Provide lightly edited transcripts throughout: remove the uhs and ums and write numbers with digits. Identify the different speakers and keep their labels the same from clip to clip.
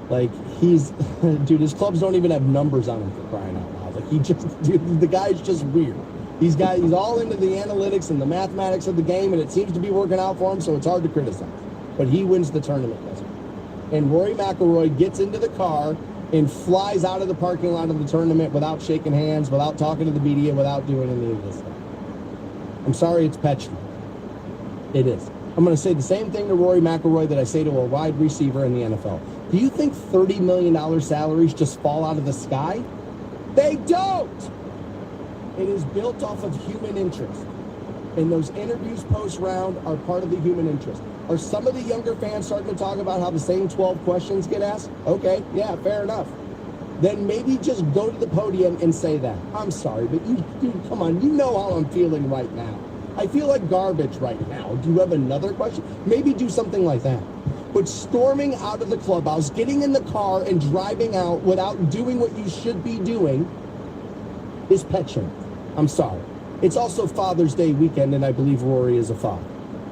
Speaker 1: Like, he's, dude, his clubs don't even have numbers on him for crying out loud. Like, dude, the guy's just weird. He's all into the analytics and the mathematics of the game, and it seems to be working out for him, so it's hard to criticize. But he wins the tournament this week. And Rory McIlroy gets into the car and flies out of the parking lot of the tournament without shaking hands, without talking to the media, without doing any of this stuff. I'm sorry, it's petulant. It is. I'm going to say the same thing to Rory McIlroy that I say to a wide receiver in the NFL. Do you think $30 million salaries just fall out of the sky? They don't! It is built off of human interest. And those interviews post-round are part of the human interest. Are some of the younger fans starting to talk about how the same 12 questions get asked? Okay, yeah, fair enough. Then maybe just go to the podium and say that. I'm sorry, but dude, come on, you know how I'm feeling right now. I feel like garbage right now. Do you have another question? Maybe do something like that. But storming out of the clubhouse, getting in the car and driving out without doing what you should be doing is petulant. I'm sorry. It's also Father's Day weekend, and I believe Rory is a father.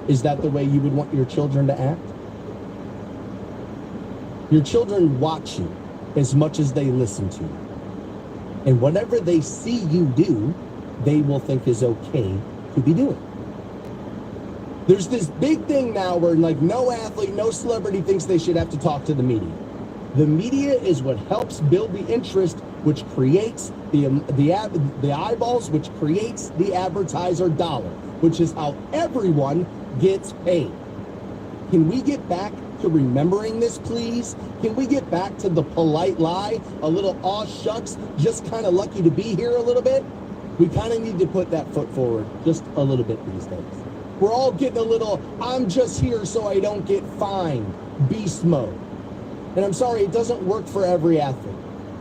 Speaker 1: Is that the way you would want your children to act? Your children watch you as much as they listen to you. And whatever they see you do, they will think is okay to be doing. There's this big thing now where like no athlete, no celebrity thinks they should have to talk to the media. The media is what helps build the interest, which creates the eyeballs, which creates the advertiser dollar, which is how everyone gets paid. Can we get back to remembering this, please? Can we get back to the polite lie, a little aw shucks, just kind of lucky to be here a little bit? We kind of need to put that foot forward just a little bit these days. We're all getting a little, I'm just here so I don't get fined, beast mode. And I'm sorry, it doesn't work for every athlete.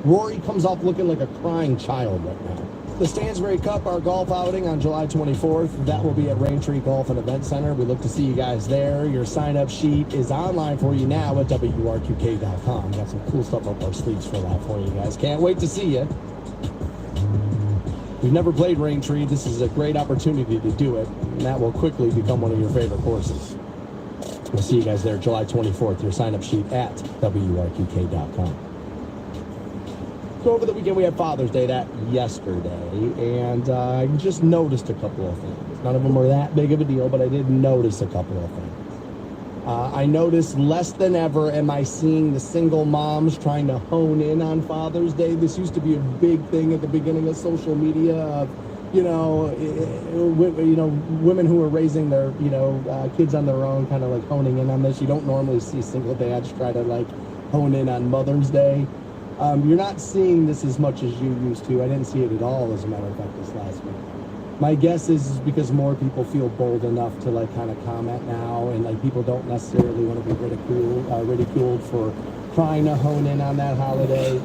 Speaker 1: Rory comes off looking like a crying child right now. The Stansbury Cup, our golf outing on July 24th. That will be at Raintree Golf and Event Center. We look to see you guys there. Your sign-up sheet is online for you now at WRQK.com. Got some cool stuff up our sleeves for that for you guys. Can't wait to see you. You've never played Raintree. This is a great opportunity to do it, and that will quickly become one of your favorite courses. We'll see you guys there July 24th. Your sign-up sheet at WRQK.com. So over the weekend, we had Father's Day, that yesterday, and I just noticed a couple of things. None of them were that big of a deal, but I did notice a couple of things. I noticed less than ever am I seeing the single moms trying to hone in on Father's Day. This used to be a big thing at the beginning of social media of, women who are raising their, kids on their own, kind of like honing in on this. You don't normally see single dads try to like hone in on Mother's Day. You're not seeing this as much as you used to. I didn't see it at all, as a matter of fact, this last week. My guess is because more people feel bold enough to like kind of comment now, and like people don't necessarily want to be ridiculed for trying to hone in on that holiday.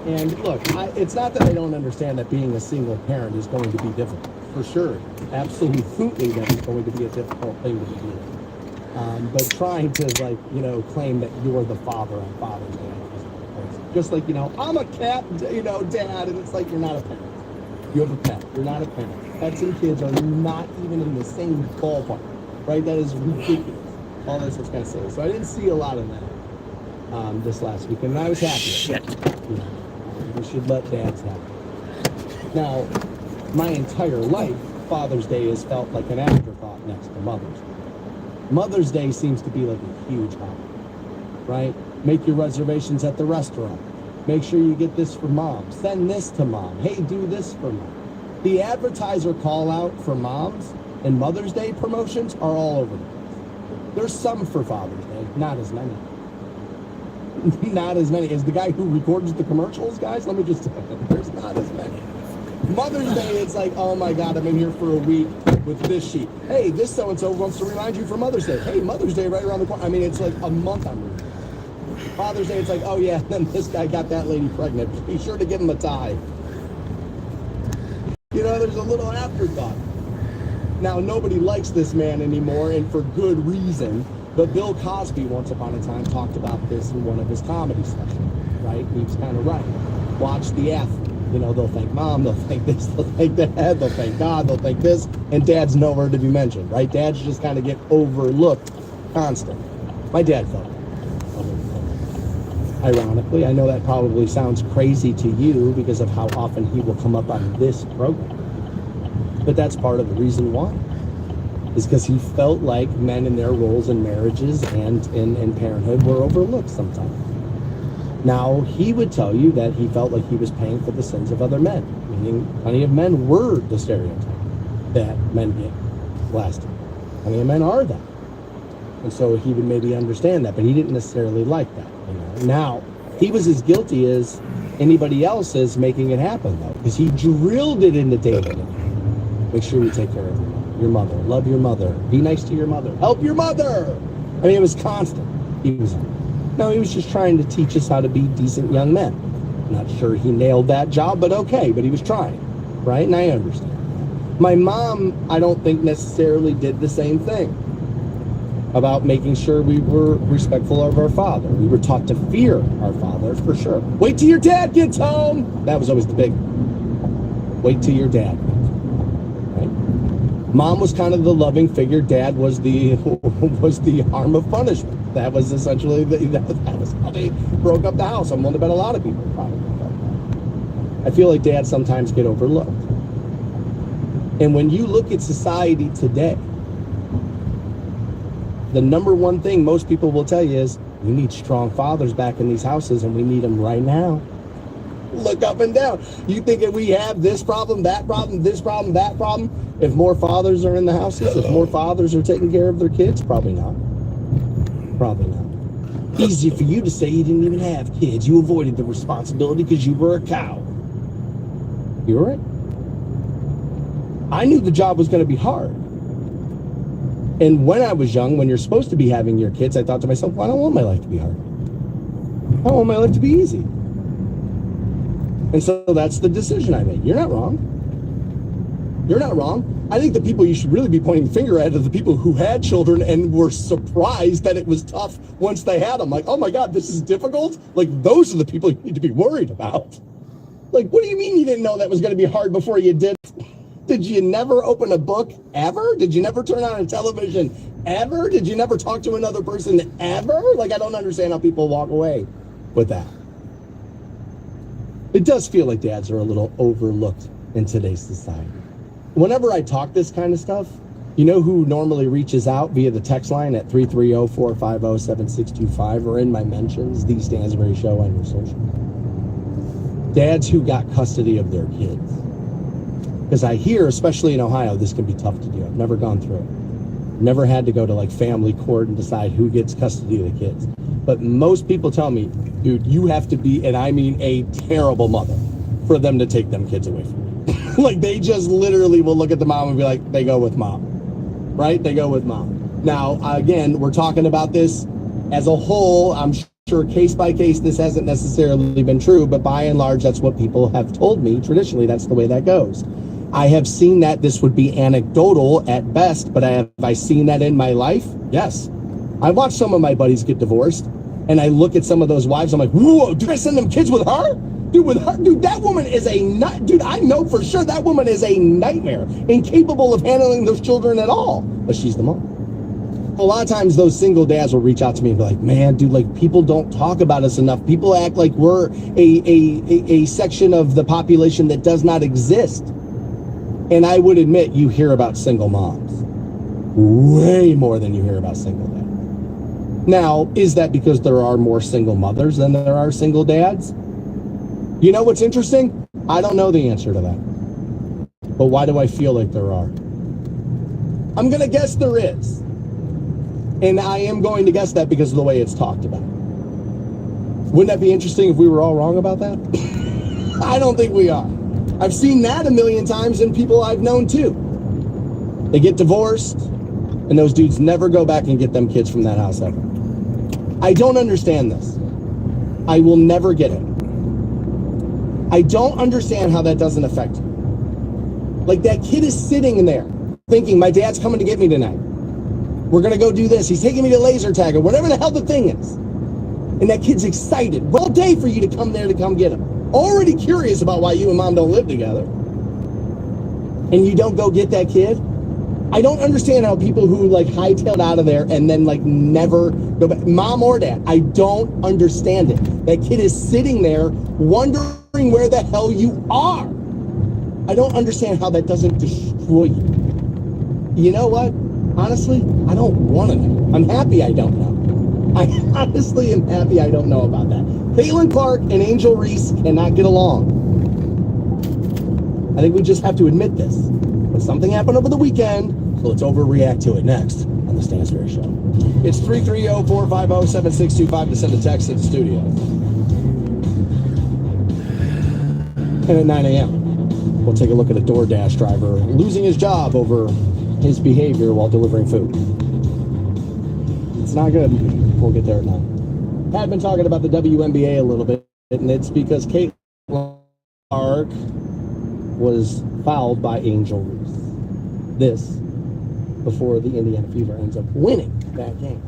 Speaker 1: And look, it's not that I don't understand that being a single parent is going to be difficult. For sure, absolutely, that is going to be a difficult thing to be doing. But trying to claim that you're the father on Father's Day. Just like, I'm a cat, dad, and it's like you're not a parent. You have a pet. You're not a parent. Pets and kids are not even in the same ballpark, right? That is ridiculous. All this was going to say. So I didn't see a lot of that this last weekend, and I was happy.
Speaker 2: Shit.
Speaker 1: We should let dads have it. Now, my entire life, Father's Day has felt like an afterthought next to Mother's Day. Mother's Day seems to be like a huge holiday, right? Make your reservations at the restaurant. Make sure you get this for mom. Send this to mom. Hey, do this for mom. The advertiser call out for moms and Mother's Day promotions are all over the place. There's some for Father's Day, not as many. Not as many. As the guy who records the commercials, guys, let me just tell you, there's not as many. Mother's Day, it's like, oh my God, I'm in here for a week with this sheet. Hey, this so-and-so wants to remind you for Mother's Day. Hey, Mother's Day right around the corner. I mean, it's like a month I'm reading. Father's Day, it's like, oh yeah, then this guy got that lady pregnant. Be sure to give him a tie. There's a little afterthought. Now, nobody likes this man anymore, and for good reason. But Bill Cosby, once upon a time, talked about this in one of his comedy specials, right? He was kind of right. Watch the athlete. They'll thank mom, they'll thank this, they'll thank dad, they'll thank God, they'll thank this, and dad's nowhere to be mentioned, right? Dads just kind of get overlooked constantly. My dad felt it. ironically. I know that probably sounds crazy to you because of how often he will come up on this program. But that's part of the reason why. Is because he felt like men in their roles in marriages and in parenthood were overlooked sometimes. Now, he would tell you that he felt like he was paying for the sins of other men, meaning plenty of men were the stereotype that men get blasted. Plenty of men are that. And so he would maybe understand that, but he didn't necessarily like that. You know? Now, he was as guilty as anybody else is making it happen, though, because he drilled it into David. Make sure you take care of your mother. Love your mother. Be nice to your mother. Help your mother. I mean, it was constant. He was just trying to teach us how to be decent young men. I'm not sure he nailed that job, but okay. But he was trying, right? And I understand. My mom, I don't think necessarily did the same thing about making sure we were respectful of our father. We were taught to fear our father, for sure. Wait till your dad gets home. That was always the big one. Wait till your dad. Mom was kind of the loving figure. Dad was the arm of punishment. That was essentially that was how they broke up the house. I'm willing to bet a lot of people probably felt that. I feel like dads sometimes get overlooked. And when you look at society today, the number one thing most people will tell you is we need strong fathers back in these houses, and we need them right now. Look up and down. You think that we have this problem, that problem, this problem, that problem? If more fathers are in the houses, if more fathers are taking care of their kids, probably not. Probably not. Easy for you to say you didn't even have kids. You avoided the responsibility because you were a cow. You're right. I knew the job was going to be hard. And when I was young, when you're supposed to be having your kids, I thought to myself, well, I don't want my life to be hard. I want my life to be easy. And so that's the decision I made. You're not wrong. You're not wrong. I think the people you should really be pointing the finger at are the people who had children and were surprised that it was tough once they had them. Like, oh my God, this is difficult. Like, those are the people you need to be worried about. Like, what do you mean you didn't know that was going to be hard before you did? Did you never open a book ever? Did you never turn on a television ever? Did you never talk to another person ever? Like, I don't understand how people walk away with that. It does feel like dads are a little overlooked in today's society. Whenever I talk this kind of stuff, you know who normally reaches out via the text line at 330-450-7625 or in my mentions, The Stansbury Show on your social? Dads who got custody of their kids. Because I hear, especially in Ohio, this can be tough to do. I've never gone through it. Never had to go to like family court and decide who gets custody of the kids. But most people tell me, dude, you have to be, and I mean a terrible mother, for them to take them kids away from you. Like, they just literally will look at the mom and be like, they go with mom. Right? They go with mom. Now, again, we're talking about this as a whole. I'm sure case by case, this hasn't necessarily been true, but by and large, that's what people have told me. Traditionally, that's the way that goes. I have seen that. This would be anecdotal at best, but have I seen that in my life? Yes. I watched some of my buddies get divorced, and I look at some of those wives, I'm like, whoa, did I send them kids with her? Dude, that woman is a nut. Dude, I know for sure that woman is a nightmare, incapable of handling those children at all. But she's the mom. A lot of times those single dads will reach out to me and be like, man, dude, like, people don't talk about us enough. People act like we're a section of the population that does not exist. And I would admit, you hear about single moms way more than you hear about single dads. Now, is that because there are more single mothers than there are single dads? You know what's interesting? I don't know the answer to that. But why do I feel like there are? I'm going to guess there is. And I am going to guess that because of the way it's talked about. Wouldn't that be interesting if we were all wrong about that? I don't think we are. I've seen that a million times in people I've known too. They get divorced, and those dudes never go back and get them kids from that house ever. I don't understand this. I will never get it. I don't understand how that doesn't affect you. Like, that kid is sitting in there thinking, my dad's coming to get me tonight. We're going to go do this. He's taking me to laser tag or whatever the hell the thing is. And that kid's excited all day for you to come there to come get him. Already curious about why you and mom don't live together. And you don't go get that kid. I don't understand how people who like hightailed out of there and then like never go back, mom or dad, I don't understand it. That kid is sitting there wondering where the hell you are. I don't understand how that doesn't destroy you. You know what? Honestly, I don't want to know. I'm happy I don't know. I honestly am happy I don't know about that. Caitlin Clark and Angel Reese cannot get along. I think we just have to admit this. But something happened over the weekend, so let's overreact to it next on the Stansberry Show. It's 330-450-7625 to send a text to the studio. And at 9 a.m., we'll take a look at a DoorDash driver losing his job over his behavior while delivering food. It's not good. We'll get there at 9. Had been talking about the WNBA a little bit, and it's because Caitlin Clark was fouled by Angel Reese. This before the Indiana Fever ends up winning that game.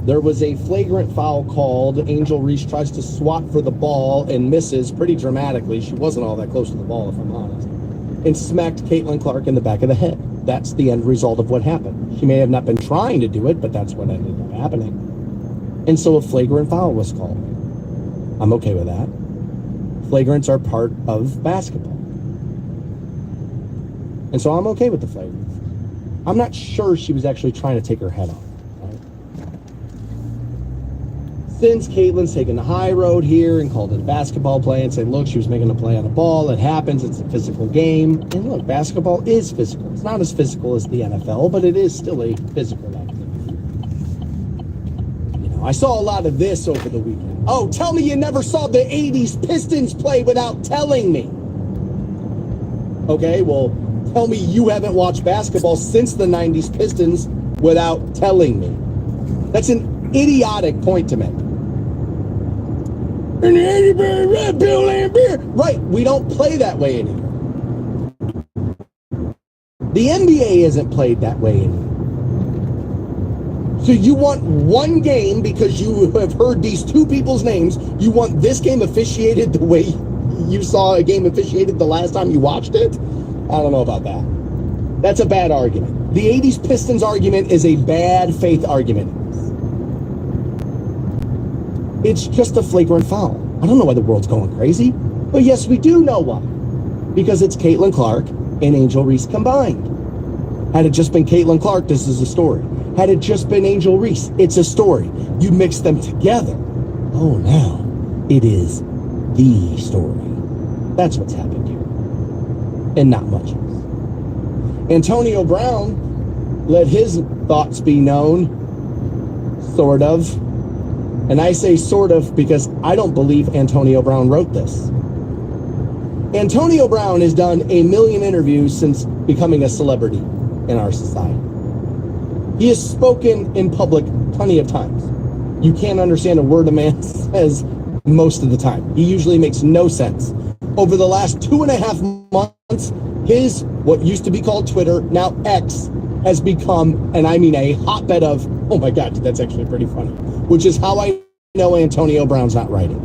Speaker 1: There was a flagrant foul called. Angel Reese tries to swat for the ball and misses pretty dramatically. She wasn't all that close to the ball, if I'm honest. And smacked Caitlin Clark in the back of the head. That's the end result of what happened. She may have not been trying to do it, but that's what ended up happening. And so a flagrant foul was called. I'm okay with that. Flagrants are part of basketball. And so I'm okay with the flagrant. I'm not sure she was actually trying to take her head off. Right? Since Caitlin's taken the high road here and called it a basketball play and said, look, she was making a play on a ball. It happens. It's a physical game. And look, basketball is physical. It's not as physical as the NFL, but it is still a physical activity. You know, I saw a lot of this over the weekend. Oh, tell me you never saw the 80s Pistons play without telling me. Okay, well, tell me you haven't watched basketball since the 90s Pistons without telling me. That's an idiotic point to make. Right, we don't play that way anymore. The NBA isn't played that way anymore. So you want one game because you have heard these two people's names, you want this game officiated the way you saw a game officiated the last time you watched it? I don't know about that. That's a bad argument. The 80s Pistons argument is a bad faith argument. It's just a flagrant foul. I don't know why the world's going crazy, but yes, we do know why. Because it's Caitlin Clark and Angel Reese combined. Had it just been Caitlin Clark, this is a story. Had it just been Angel Reese, it's a story. You mix them together. Oh, now it is the story. That's what's happened here. And not much else. Antonio Brown let his thoughts be known, sort of. And I say sort of because I don't believe Antonio Brown wrote this. Antonio Brown has done 1 million interviews since becoming a celebrity in our society. He has spoken in public plenty of times. You can't understand a word a man says most of the time. He usually makes no sense. Over the last 2.5 months, his, what used to be called Twitter, now X, has become, and I mean a hotbed of, oh my God, that's actually pretty funny, which is how I know Antonio Brown's not writing.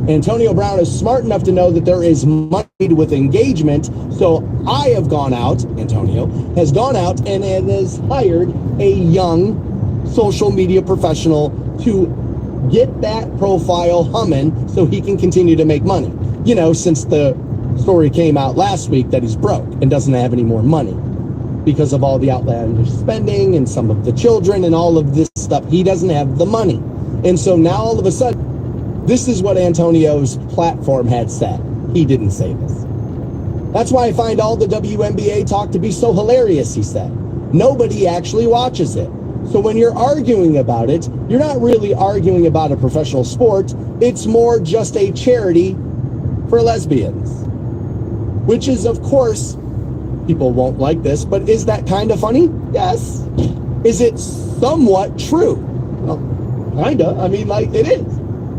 Speaker 1: Antonio Brown is smart enough to know that there is money with engagement, so I have gone out, Antonio, has gone out and has hired a young social media professional to get that profile humming so he can continue to make money. You know, since the story came out last week that he's broke and doesn't have any more money because of all the outlandish spending and some of the children and all of this stuff. He doesn't have the money. And so now all of a sudden, this is what Antonio's platform had said. He didn't say this. That's why I find all the WNBA talk to be so hilarious, he said. Nobody actually watches it. So when you're arguing about it, you're not really arguing about a professional sport. It's more just a charity for lesbians. Which is, of course, people won't like this, but is that kind of funny? Yes. Is it somewhat true? Well, kinda. I mean, like, it is.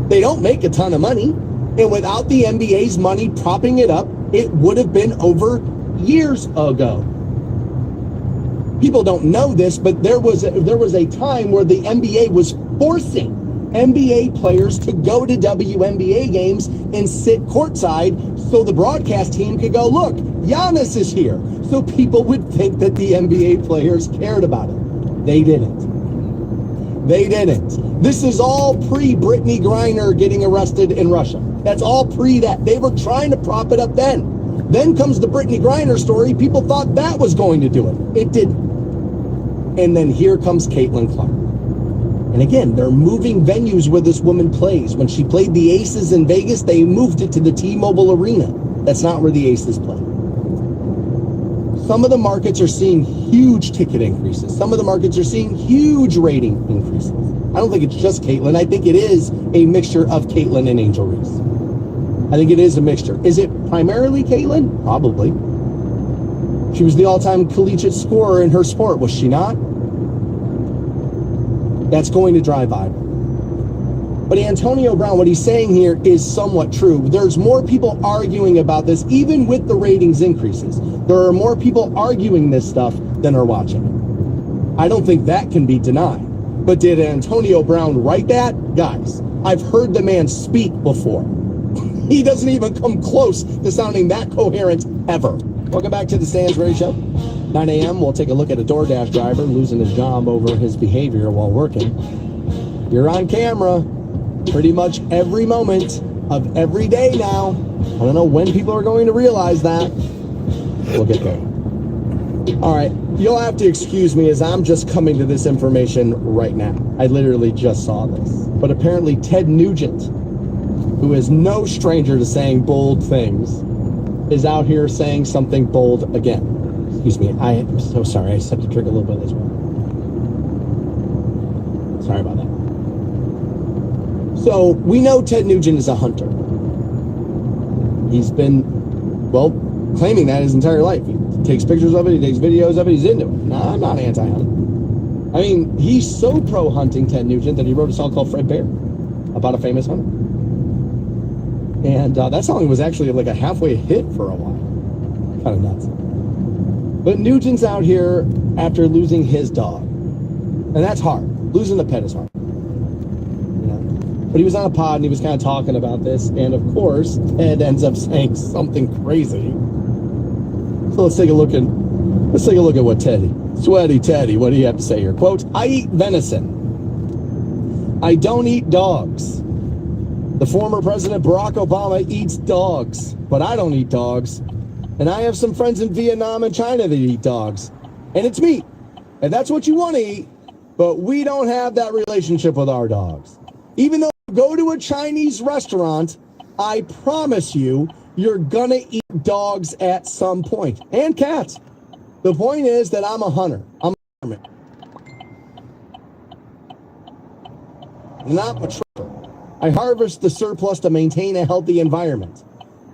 Speaker 1: They don't make a ton of money, and without the NBA's money propping it up, it would have been over years ago. People don't know this, but there was a time where the NBA was forcing NBA players to go to WNBA games and sit courtside so the broadcast team could go, look, Giannis is here. So people would think that the NBA players cared about it. They didn't. They didn't. This is all pre-Brittany Griner getting arrested in Russia. That's all pre that. They were trying to prop it up then. Then comes the Brittany Griner story. People thought that was going to do it. It didn't. And then here comes Caitlin Clark. And again, they're moving venues where this woman plays. When she played the Aces in Vegas, they moved it to the T-Mobile Arena. That's not where the Aces play. Some of the markets are seeing huge ticket increases. Some of the markets are seeing huge rating increases. I don't think it's just Caitlin. I think it is a mixture of Caitlin and Angel Reese. I think it is a mixture. Is it primarily Caitlin? Probably. She was the all-time collegiate scorer in her sport, was she not? That's going to drive viral. But Antonio Brown, what he's saying here is somewhat true. There's more people arguing about this, even with the ratings increases. There are more people arguing this stuff than are watching it. I don't think that can be denied. But did Antonio Brown write that? Guys, I've heard the man speak before. He doesn't even come close to sounding that coherent ever. Welcome back to the Sands Radio Show. 9 a.m., we'll take a look at a DoorDash driver losing his job over his behavior while working. You're on camera pretty much every moment of every day now. I don't know when people are going to realize that. We'll get there. All right, you'll have to excuse me as I'm just coming to this information right now. I literally just saw this. But apparently Ted Nugent, who is no stranger to saying bold things, is out here saying something bold again. Excuse me, I am so sorry. I just have to drink a little bit of this one. Sorry about that. So, we know Ted Nugent is a hunter. He's been, well, claiming that his entire life. He takes pictures of it, he takes videos of it, he's into it. Nah, I'm not anti-hunting. I mean, he's so pro-hunting, Ted Nugent, that he wrote a song called Fred Bear about a famous hunter. And that song was actually like a halfway hit for a while. Kind of nuts. But Nugent's out here after losing his dog. And that's hard. Losing the pet is hard. You know? But he was on a pod and he was kind of talking about this. And of course, Ted ends up saying something crazy. So let's take a look at what Sweaty Teddy, what do you have to say here? Quote, I eat venison. I don't eat dogs. The former President Barack Obama eats dogs, but I don't eat dogs. And I have some friends in Vietnam and China that eat dogs. And it's meat. And that's what you want to eat. But we don't have that relationship with our dogs. Even though you go to a Chinese restaurant, I promise you, you're going to eat dogs at some point. And cats. The point is that I'm a hunter. I'm a farmer. Not a trapper. I harvest the surplus to maintain a healthy environment.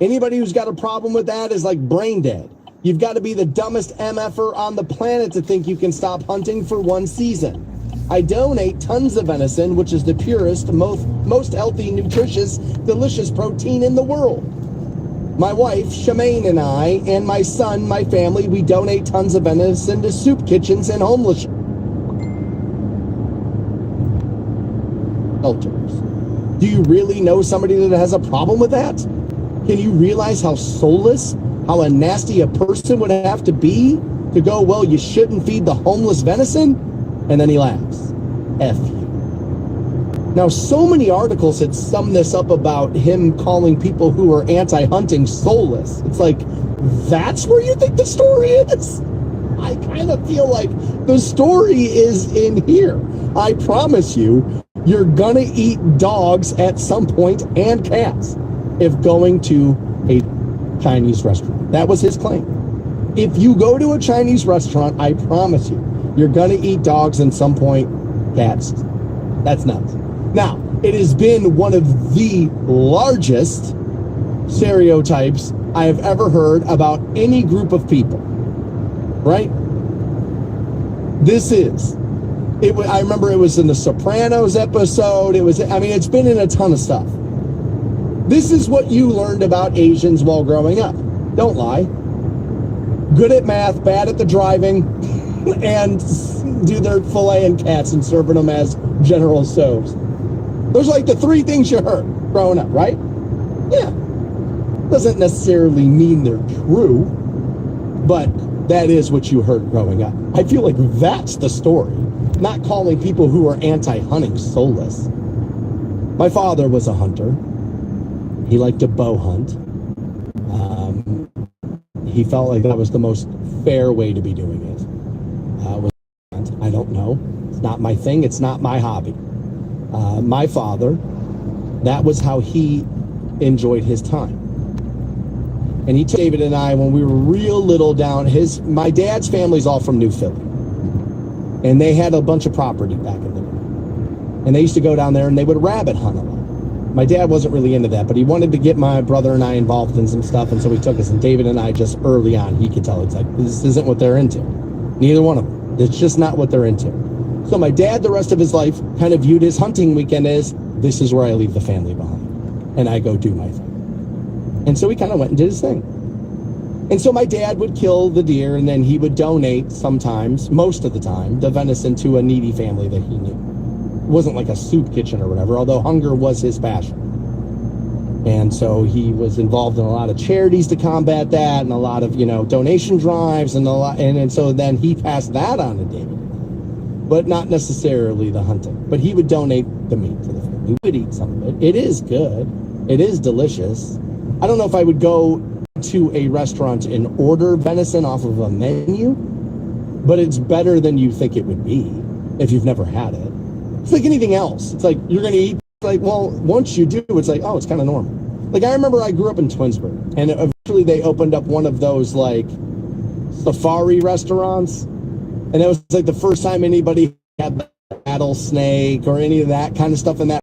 Speaker 1: Anybody who's got a problem with that is like brain dead. You've got to be the dumbest MFer on the planet to think you can stop hunting for one season. I donate tons of venison, which is the purest, most healthy, nutritious, delicious protein in the world. My wife, Shemaine, and I, and my son, my family, we donate tons of venison to soup kitchens and homeless shelters. Do you really know somebody that has a problem with that? Can you realize how soulless, how a nasty a person would have to be to go, well, you shouldn't feed the homeless venison? And then he laughs. F you. Now, so many articles had summed this up about him calling people who are anti-hunting soulless. It's like, that's where you think the story is? I kind of feel like the story is in here. I promise you, you're gonna eat dogs at some point and cats if going to a Chinese restaurant. That was his claim. If you go to a Chinese restaurant, I promise you, you're gonna eat dogs and some point cats. That's nuts. Now, it has been one of the largest stereotypes I have ever heard about any group of people. Right? This is. I remember it was in the Sopranos episode. It's been in a ton of stuff. This is what you learned about Asians while growing up. Don't lie. Good at math, bad at the driving, and do their filleting cats and serving them as General Soaps. Those are like the three things you heard growing up, right? Yeah. Doesn't necessarily mean they're true, but that is what you heard growing up. I feel like that's the story, not calling people who are anti-hunting soulless. My father was a hunter. He liked to bow hunt. He felt like that was the most fair way to be doing it. I don't know. It's not my thing. It's not my hobby. My father, that was how he enjoyed his time. And he took David and I when we were real little down. My dad's family's all from New Philly. And they had a bunch of property back in the day. And they used to go down there and they would rabbit hunt a lot. My dad wasn't really into that, but he wanted to get my brother and I involved in some stuff, and so he took us. And David and I, just early on, he could tell, it's like, this isn't what they're into. Neither one of them. It's just not what they're into. So my dad, the rest of his life, kind of viewed his hunting weekend as, this is where I leave the family behind, and I go do my thing. And so he kind of went and did his thing. And so my dad would kill the deer, and then he would donate sometimes, most of the time, the venison to a needy family that he knew. It wasn't like a soup kitchen or whatever, although hunger was his passion. And so he was involved in a lot of charities to combat that, and a lot of, donation drives, and so then he passed that on to David. But not necessarily the hunting. But he would donate the meat to the family. We would eat some of it. It is good. It is delicious. I don't know if I would go to a restaurant and order venison off of a menu, but it's better than you think it would be if you've never had it. It's like anything else. It's like you're going to eat, like, well, once you do, it's like, oh, it's kind of normal. Like, I remember I grew up in Twinsburg, and eventually they opened up one of those, like, safari restaurants, and it was, like, the first time anybody had the rattlesnake or any of that kind of stuff in that.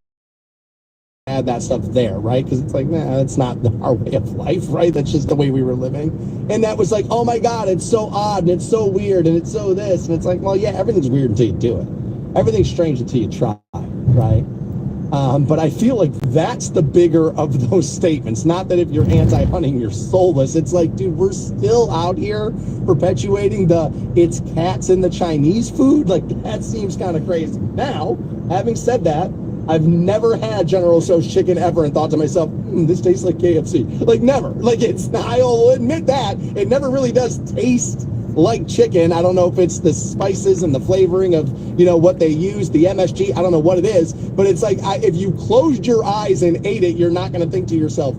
Speaker 1: Had that stuff there, right? Because it's like, that's not our way of life, right? That's just the way we were living. And that was like, oh my God, it's so odd, and it's so weird, and it's so this. And it's like, well, yeah, everything's weird until you do it. Everything's strange until you try, right? But I feel like that's the bigger of those statements. Not that if you're anti-hunting, you're soulless. It's like, dude, we're still out here perpetuating it's cats in the Chinese food. Like, that seems kind of crazy. Now, having said that, I've never had General Tso's chicken ever and thought to myself, this tastes like KFC. Like, never. Like, I'll admit that. It never really does taste like chicken. I don't know if it's the spices and the flavoring of, what they use, the MSG. I don't know what it is. But it's like, if you closed your eyes and ate it, you're not going to think to yourself,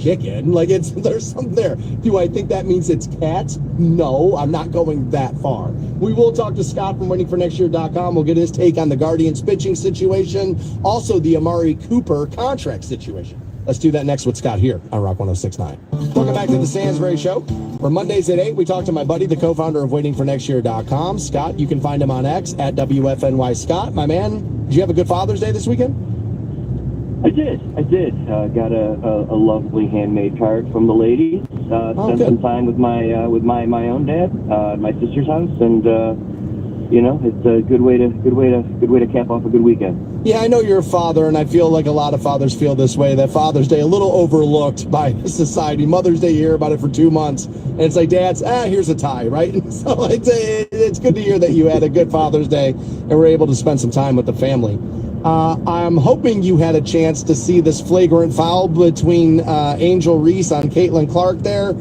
Speaker 1: chicken. Like, there's something there. Do I think that means it's cats? No, I'm not going that far. We will talk to Scott from waitingfornextyear.com. We'll get his take on the Guardians pitching situation, also the Amari Cooper contract situation. Let's do that next with Scott here on Rock 106.9. Welcome back to the Stansbury Show. For Mondays at 8, we talk to my buddy, the co-founder of waitingfornextyear.com. Scott, you can find him on X at WFNY Scott. My man, did you have a good Father's Day this weekend?
Speaker 2: I did. Got a lovely handmade card from the ladies. Spent some time with my own dad at my sister's house, and it's a good way to cap off a good weekend.
Speaker 1: Yeah, I know you're a father, and I feel like a lot of fathers feel this way. That Father's Day a little overlooked by society. Mother's Day, you hear about it for 2 months, and it's like, Dad's here's a tie, right? And so it's good to hear that you had a good Father's Day and were able to spend some time with the family. I'm hoping you had a chance to see this flagrant foul between Angel Reese on Caitlin Clark there.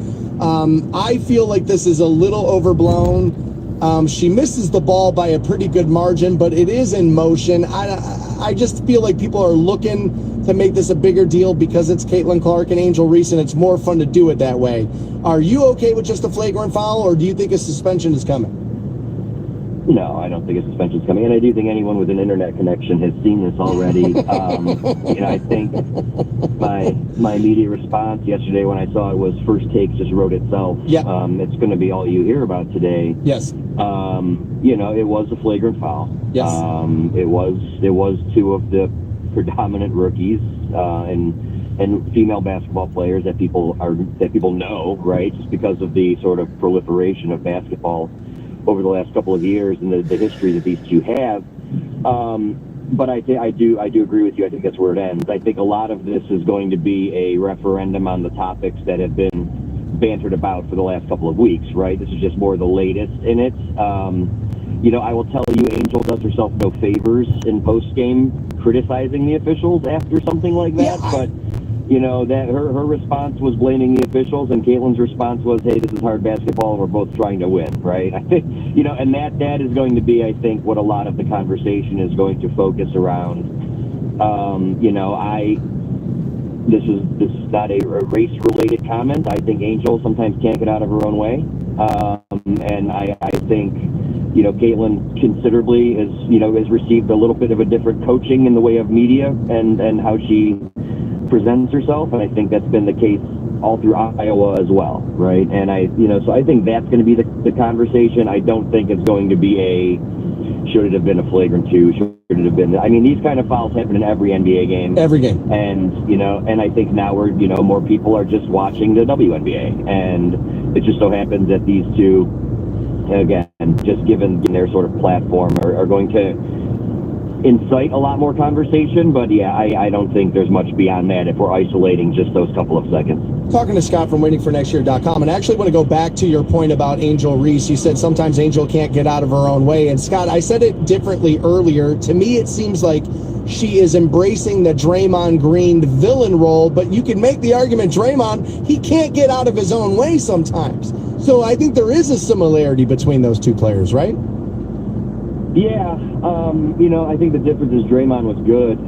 Speaker 1: I feel like this is a little overblown. She misses the ball by a pretty good margin, but it is in motion. I just feel like people are looking to make this a bigger deal because it's Caitlin Clark and Angel Reese, and it's more fun to do it that way. Are you okay with just a flagrant foul, or do you think a suspension is coming?
Speaker 2: No, I don't think a suspension is coming, and I do think anyone with an internet connection has seen this already. I think my immediate response yesterday when I saw it was First Take just wrote itself.
Speaker 1: Yeah.
Speaker 2: It's going to be all you hear about today.
Speaker 1: Yes.
Speaker 2: It was a flagrant foul.
Speaker 1: Yes.
Speaker 2: It was two of the predominant rookies and female basketball players that people know, right? Just because of the sort of proliferation of basketball over the last couple of years and the history that these two have. But I do agree with you. I think that's where it ends. I think a lot of this is going to be a referendum on the topics that have been bantered about for the last couple of weeks, right? This is just more the latest in it. I will tell you, Angel does herself no favors in post-game criticizing the officials after something like that, but that her response was blaming the officials, and Caitlin's response was, "Hey, this is hard basketball. We're both trying to win," right? I think and that is going to be, I think, what a lot of the conversation is going to focus around. This is not a race-related comment. I think Angel sometimes can't get out of her own way, and I think Caitlin considerably has received a little bit of a different coaching in the way of media and how she presents herself, and I think that's been the case all through Iowa as well, right? And so I think that's going to be the conversation. I don't think it's going to be should it have been a flagrant 2? Should it have been? I mean, these kind of fouls happen in every NBA game.
Speaker 1: Every game.
Speaker 2: And and I think now we're more people are just watching the WNBA, and it just so happens that these two, again, just given their sort of platform, are going to incite a lot more conversation, but yeah, I don't think there's much beyond that if we're isolating just those couple of seconds.
Speaker 1: Talking to Scott from waitingfornextyear.com, and I actually want to go back to your point about Angel Reese. You said sometimes Angel can't get out of her own way, and Scott, I said it differently earlier. To me, it seems like she is embracing the Draymond Green villain role, but you can make the argument Draymond, he can't get out of his own way sometimes. So I think there is a similarity between those two players, right?
Speaker 2: Yeah, I think the difference is Draymond was good.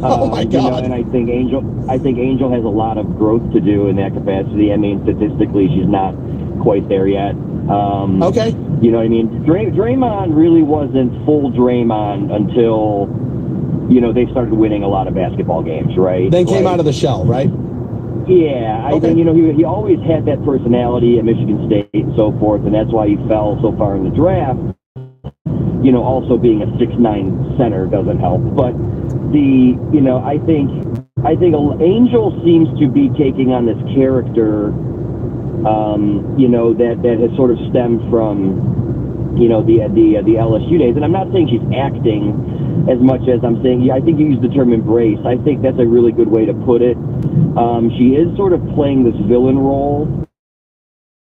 Speaker 1: Oh my God!
Speaker 2: And I think Angel has a lot of growth to do in that capacity. I mean, statistically, she's not quite there yet.
Speaker 1: Okay.
Speaker 2: You know what I mean? Draymond really wasn't full Draymond until they started winning a lot of basketball games, right?
Speaker 1: Then came out of the shell, right?
Speaker 2: Yeah, I think he always had that personality at Michigan State and so forth, and that's why he fell so far in the draft. Also being a 6'9" center doesn't help. But I think Angel seems to be taking on this character, that has sort of stemmed from, the LSU days. And I'm not saying she's acting as much as I'm saying, I think you used the term embrace. I think that's a really good way to put it. She is sort of playing this villain role,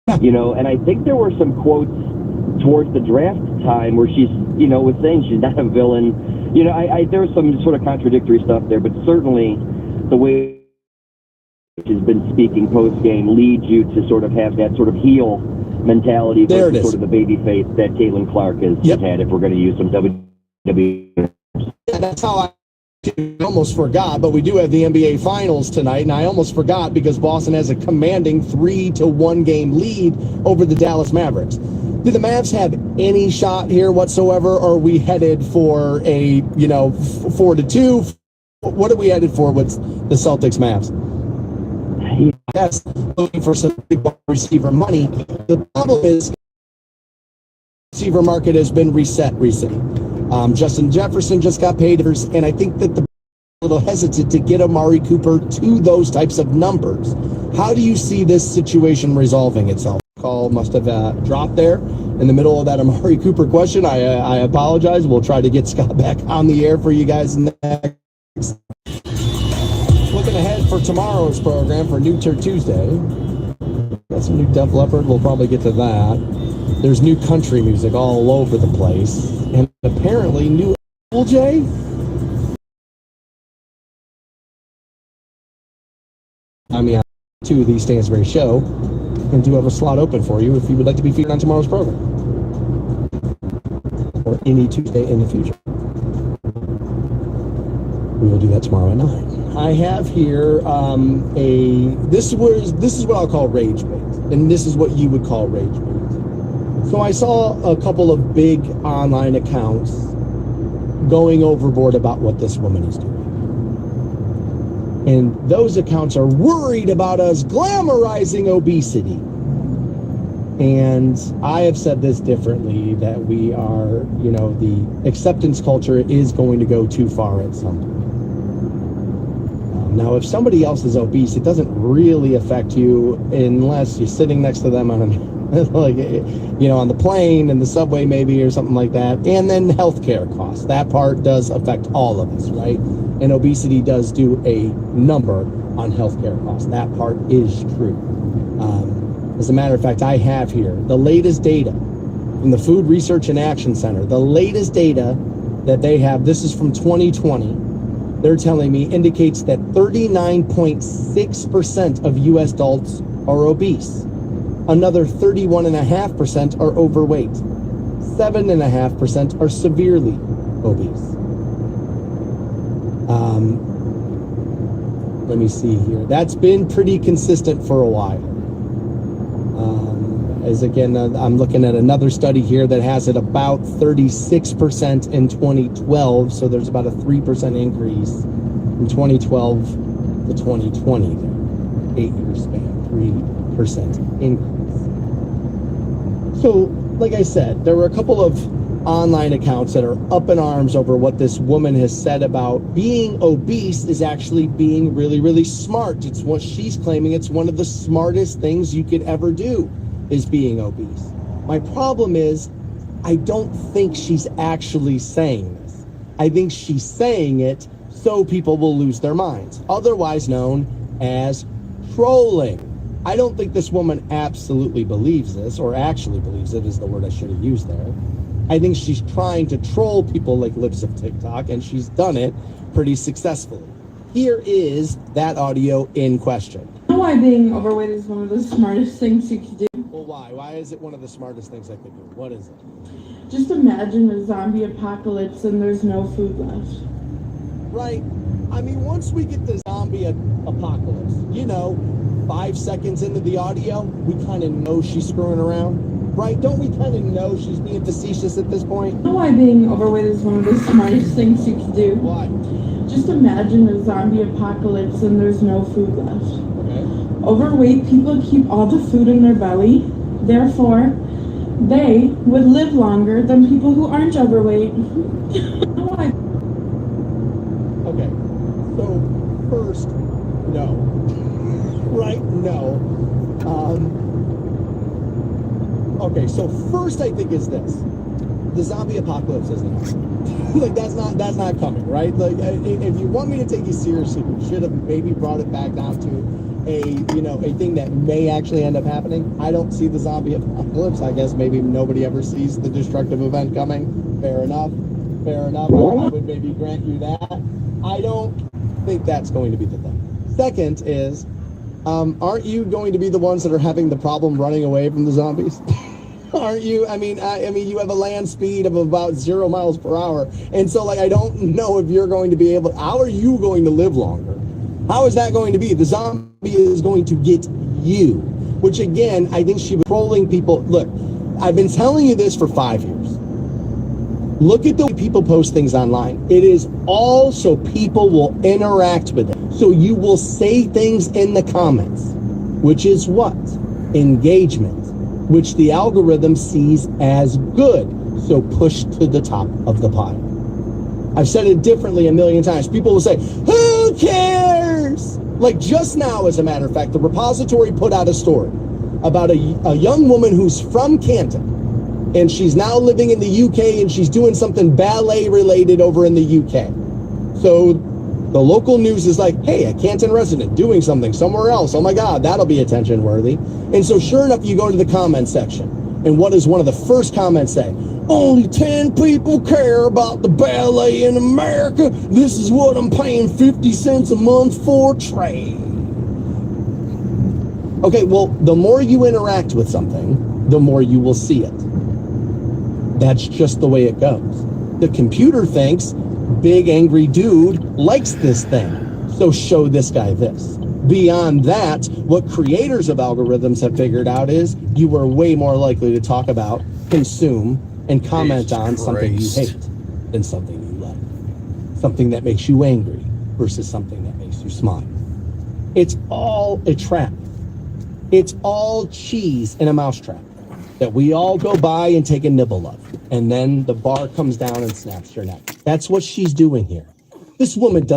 Speaker 2: and I think there were some quotes towards the draft time where she's, was saying she's not a villain. There was some sort of contradictory stuff there, but certainly the way she's been speaking post-game leads you to sort of have that sort of heel mentality versus sort of the baby face that Caitlin Clark has had, if we're going to use some WWE.
Speaker 1: Yeah, that's how I almost forgot, but we do have the NBA Finals tonight, and I almost forgot because Boston has a commanding 3-1 game lead over the Dallas Mavericks. Do the Mavs have any shot here whatsoever, or are we headed for a 4-2? What are we headed for with the Celtics Mavs? Yes, looking for some big receiver money. The problem is the receiver market has been reset recently. Justin Jefferson just got paid, and I think that the a little hesitant to get Amari Cooper to those types of numbers. How do you see this situation resolving itself? Call must have dropped there in the middle of that Amari Cooper question. I apologize. We'll try to get Scott back on the air for you guys next. Looking ahead for tomorrow's program for New Tur Tuesday. Got some new Def Leppard. We'll probably get to that. There's new country music all over the place. And apparently new Cool J. I mean, to the Stansbury Show, and do have a slot open for you if you would like to be featured on tomorrow's program. Or any Tuesday in the future. We will do that tomorrow at 9. I have here this is what I'll call rage bait, and this is what you would call rage bait. So I saw a couple of big online accounts going overboard about what this woman is doing. And those accounts are worried about us glamorizing obesity. And I have said this differently, that we are, the acceptance culture is going to go too far at some point. Now, if somebody else is obese, it doesn't really affect you unless you're sitting next to them on on the plane and the subway maybe or something like that. And then healthcare costs. That part does affect all of us, right? And obesity does do a number on healthcare costs. That part is true. As a matter of fact, I have here the latest data from the Food Research and Action Center. The latest data that they have, this is from 2020. they're telling me, indicates that 39.6% of U.S. adults are obese. Another 31.5% are overweight. 7.5% are severely obese. Let me see here. That's been pretty consistent for a while. As again, I'm looking at another study here that has it about 36% in 2012. So there's about a 3% increase from 2012 to 2020 there. 8-year span, 3% increase. So, like I said, there were a couple of online accounts that are up in arms over what this woman has said about being obese is actually being really, really smart. It's what she's claiming. It's one of the smartest things you could ever do is being obese. My problem is I don't think she's actually saying this. I think she's saying it so people will lose their minds, otherwise known as trolling. I don't think this woman absolutely believes this, or actually believes it is the word I should have used there. I think she's trying to troll people like Lips of TikTok, and she's done it pretty successfully. Here is that audio in question.
Speaker 3: You know why being overweight is one of the smartest things you can do?
Speaker 1: Well, why? Why is it one of the smartest things I could do? What is it?
Speaker 3: Just imagine a zombie apocalypse and there's no food left.
Speaker 1: Right. I mean, once we get the zombie apocalypse, 5 seconds into the audio, we kind of know she's screwing around. Right? Don't we kind of know she's being facetious at this point?
Speaker 3: You know why being overweight is one of the smartest things you can do?
Speaker 1: Why?
Speaker 3: Just imagine a zombie apocalypse and there's no food left.
Speaker 1: Okay.
Speaker 3: Overweight people keep all the food in their belly. Therefore, they would live longer than people who aren't overweight. Why?
Speaker 1: Okay. So, first, no. Right? No. Okay, so first I think is this. The zombie apocalypse isn't happening. Like, that's not coming, right? Like, if you want me to take you seriously, we should have maybe brought it back down to a thing that may actually end up happening. I don't see the zombie apocalypse. I guess maybe nobody ever sees the destructive event coming. Fair enough. I would maybe grant you that. I don't think that's going to be the thing. Second is, aren't you going to be the ones that are having the problem running away from the zombies? Aren't you? I mean, you have a land speed of about 0 miles per hour. And so, like, I don't know if you're going to be able, how are you going to live longer? How is that going to be? The zombie is going to get you, which again, I think she was trolling people. Look, I've been telling you this for 5 years. Look at the way people post things online. It is all so people will interact with it. So you will say things in the comments, which is what? Engagement, which the algorithm sees as good. So push to the top of the pile. I've said it differently a million times. People will say, who cares? Like just now, as a matter of fact, the repository put out a story about a young woman who's from Canton. And she's now living in the UK and she's doing something ballet related over in the UK. So the local news is like, hey, a Canton resident doing something somewhere else. Oh my God, that'll be attention worthy. And so sure enough, you go to the comment section. And what does one of the first comments say? Only 10 people care about the ballet in America. This is what I'm paying 50 cents a month for trade. Okay, well, the more you interact with something, the more you will see it. That's just the way it goes. The computer thinks big angry dude likes this thing, so show this guy this. Beyond that, what creators of algorithms have figured out is you are way more likely to talk about, consume, and comment on something you hate than something you like. Something that makes you angry versus something that makes you smile. It's all a trap. It's all cheese in a mousetrap that we all go by and take a nibble of. And then the bar comes down and snaps your neck. That's what she's doing here. This woman does